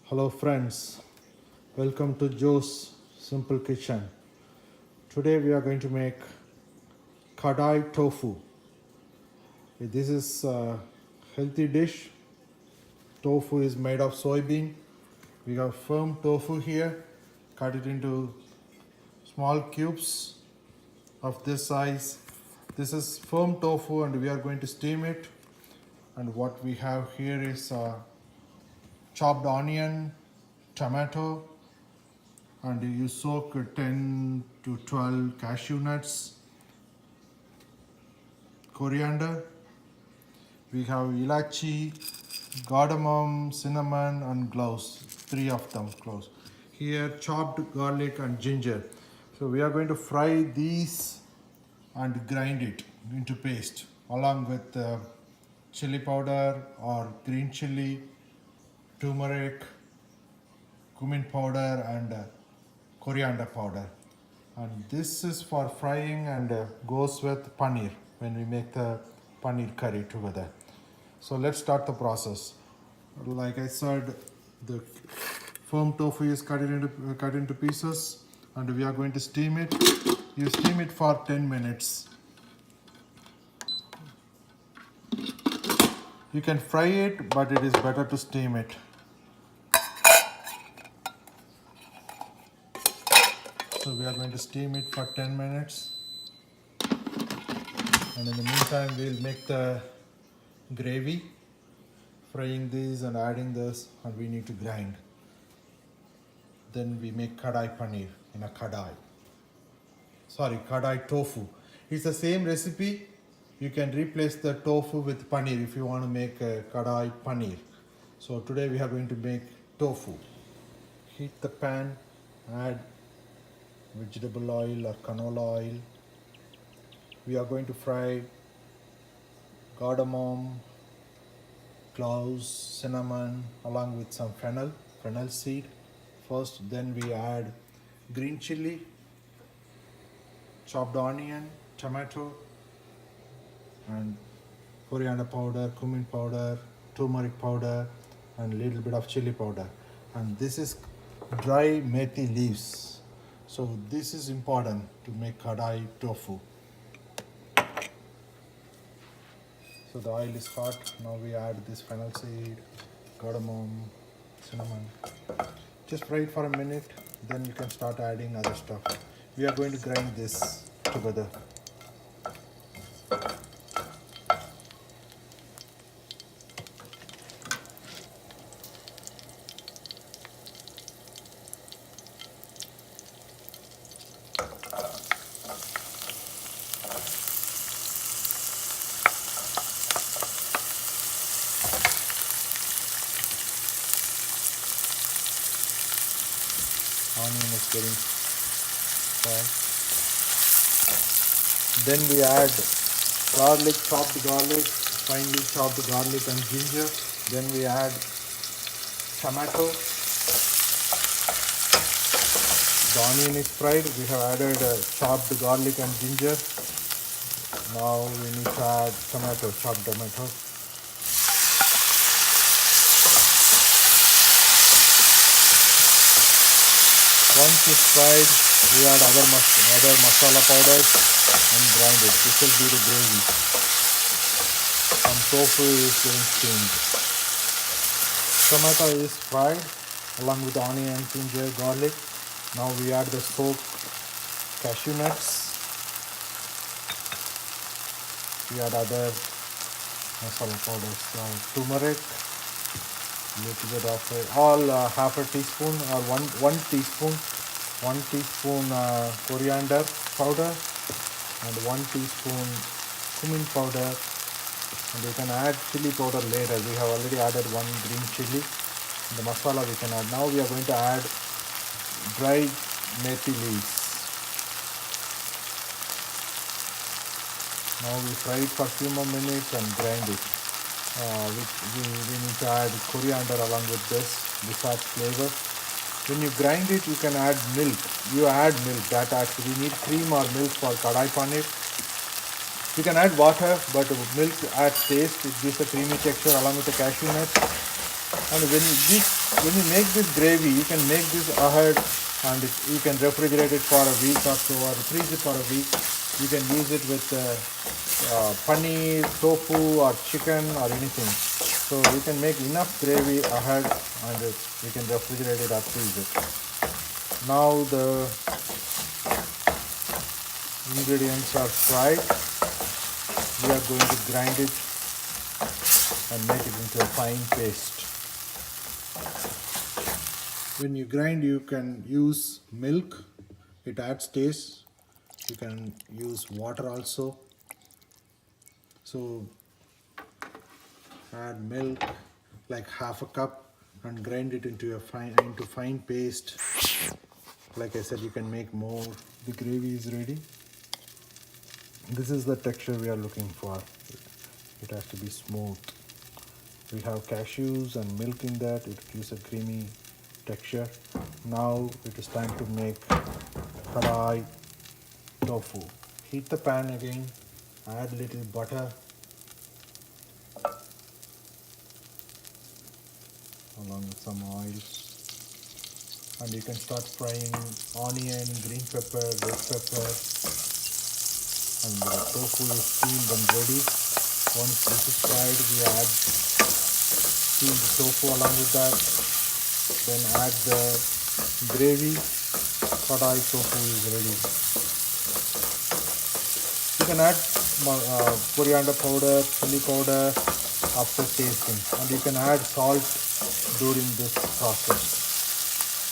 Hello friends, welcome to Joe's Simple Kitchen. Today we are going to make kadai tofu. This is a healthy dish. Tofu is made of soybean. We have firm tofu here. Cut it into small cubes of this size. This is firm tofu and we are going to steam it. And what we have here is chopped onion, tomato, and you soak 10 to 12 cashew nuts, coriander. We have ilachi, cardamom, cinnamon, and cloves, three of them cloves. Here, chopped garlic and ginger. So we are going to fry these and grind it into paste along with chili powder or green chili, turmeric, cumin powder, and coriander powder. And this is for frying and goes with paneer when we make the paneer curry together. So let's start the process. Like I said, the firm tofu is cut into pieces and we are going to steam it. You steam it for 10 minutes. You can fry it, but it is better to steam it. So we are going to steam it for 10 minutes. And in the meantime, we'll make the gravy, frying these and adding this, and we need to grind. Then we make kadai paneer in a kadai. Sorry, kadai tofu. It's the same recipe. You can replace the tofu with paneer if you want to make a kadai paneer. So today we are going to make tofu. Heat the pan, add vegetable oil or canola oil. We are going to fry cardamom, cloves, cinnamon, along with some fennel seed first. Then we add green chili, chopped onion, tomato, and coriander powder, cumin powder, turmeric powder, and a little bit of chili powder. And this is dry methi leaves. So this is important to make kadai tofu. So the oil is hot. Now we add this fennel seed, cardamom, cinnamon. Just fry it for a minute. Then you can start adding other stuff. We are going to grind this together. Onion is getting fried. Then we add chopped garlic, finely chopped garlic and ginger. Then we add tomato. The onion is fried. We have added chopped garlic and ginger. Now we need to add chopped tomato. Once it's fried, we add other masala powders and grind it. This will be the gravy. And tofu is getting steamed. Tomato is fried along with onion, ginger, garlic. Now we add the soaked cashew nuts. We add other masala powders, turmeric, little bit of half a teaspoon or one teaspoon, coriander powder and 1 teaspoon cumin powder, and you can add chili powder later. We have already added 1 green chili. The masala we can add. Now we are going to add dry methi leaves. Now we fry it for a few more minutes and grind it. We need to add coriander along with this adds flavor. When you grind it, you can add milk. You add milk, that adds. We need cream or milk for kadai paneer. You can add water, but milk adds taste. It gives a creamy texture along with the cashew nuts. And when you make this gravy, you can make this ahead, and you can refrigerate it for a week or so, or freeze it for a week. You can use it with paneer, tofu, or chicken, or anything. So you can make enough gravy ahead, and you can refrigerate it or freeze it. Now the ingredients are fried. We are going to grind it and make it into a fine paste. When you grind, you can use milk. It adds taste. You can use water also. So add milk like half a cup and grind it into fine paste. Like I said, you can make more. The gravy is ready. This is the texture we are looking for. It has to be smooth. We have cashews and milk in that. It gives a creamy texture. Now it is time to make kadai tofu. Heat the pan again. Add little butter along with some oil. And you can start frying onion, green pepper, red pepper. And the tofu is steamed and ready. Once this is fried, we add steamed tofu along with that. Then add the gravy. Kadai tofu is ready. You can add coriander powder, chili powder after tasting, and you can add salt during this process.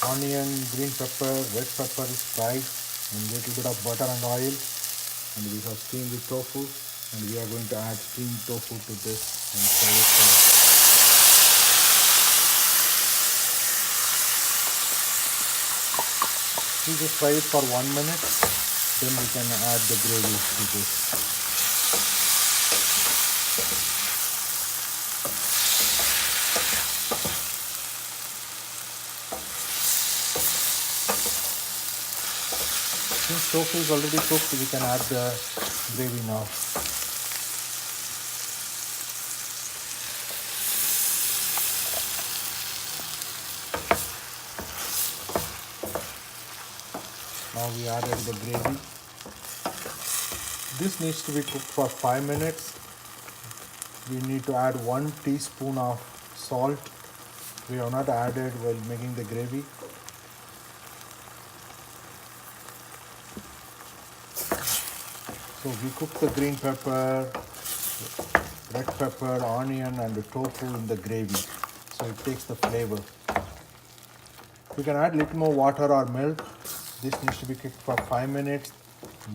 Onion, green pepper, red pepper is fried in a little bit of butter and oil, and we have steamed the tofu, and we are going to add steamed tofu to this and serve it for. We just fry it for 1 minute, then we can add the gravy to this. Since tofu is already cooked, we can add the gravy now. Now we added the gravy. This needs to be cooked for 5 minutes. We need to add 1 teaspoon of salt. We have not added while making the gravy. So we cook the green pepper, red pepper, onion and the tofu in the gravy. So it takes the flavor. You can add little more water or milk. This needs to be cooked for 5 minutes.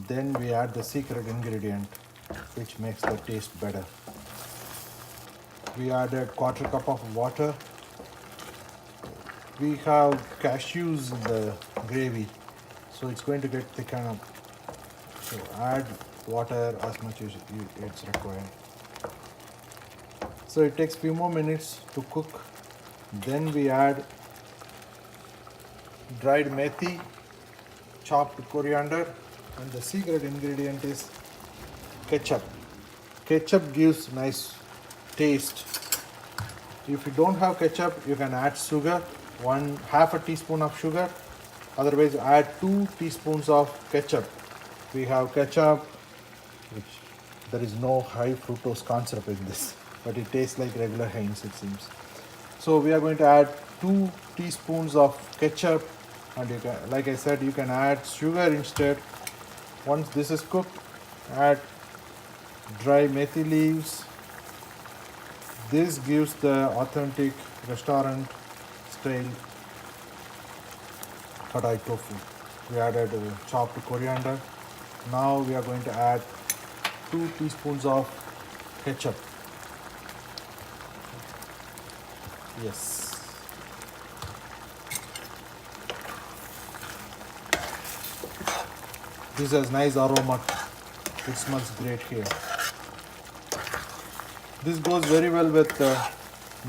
Then we add the secret ingredient which makes the taste better. We added 1/4 cup of water. We have cashews in the gravy, so it's going to get thickened up. So add water as much as it's required. So it takes few more minutes to cook. Then we add dried methi, chopped coriander, and the secret ingredient is ketchup. Ketchup gives nice taste. If you don't have ketchup, you can add sugar, half a teaspoon of sugar. Otherwise, add 2 teaspoons of ketchup. We have ketchup, which there is no high fructose corn syrup in this, but it tastes like regular Heinz, it seems. So we are going to add 2 teaspoons of ketchup, and you can, like I said, you can add sugar instead. Once this is cooked, add dry methi leaves. This gives the authentic restaurant style kadai tofu. We added chopped coriander. Now we are going to add 2 teaspoons of ketchup. Yes. This has nice aroma. It smells great here. This goes very well with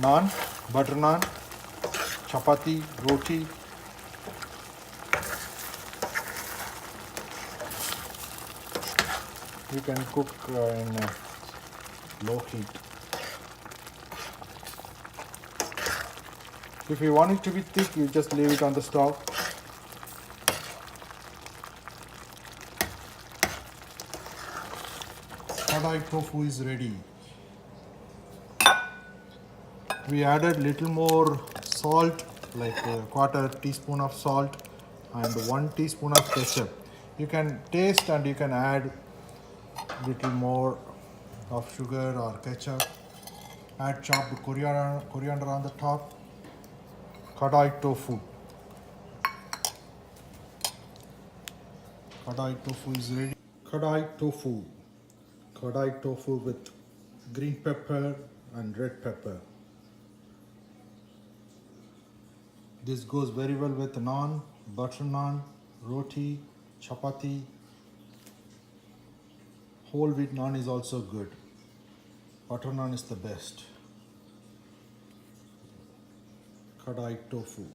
naan, butter naan, chapati, roti. You can cook in low heat. If you want it to be thick, you just leave it on the stove. Kadai tofu is ready. We added little more salt, like a quarter teaspoon of salt and 1 teaspoon of ketchup. You can taste and you can add little more of sugar or ketchup. Add chopped coriander on the top. Kadai tofu. Kadai tofu is ready. Kadai tofu. Kadai tofu with green pepper and red pepper. This goes very well with naan, butter naan, roti, chapati. Whole wheat naan is also good. Butter naan is the best. Kadai tofu.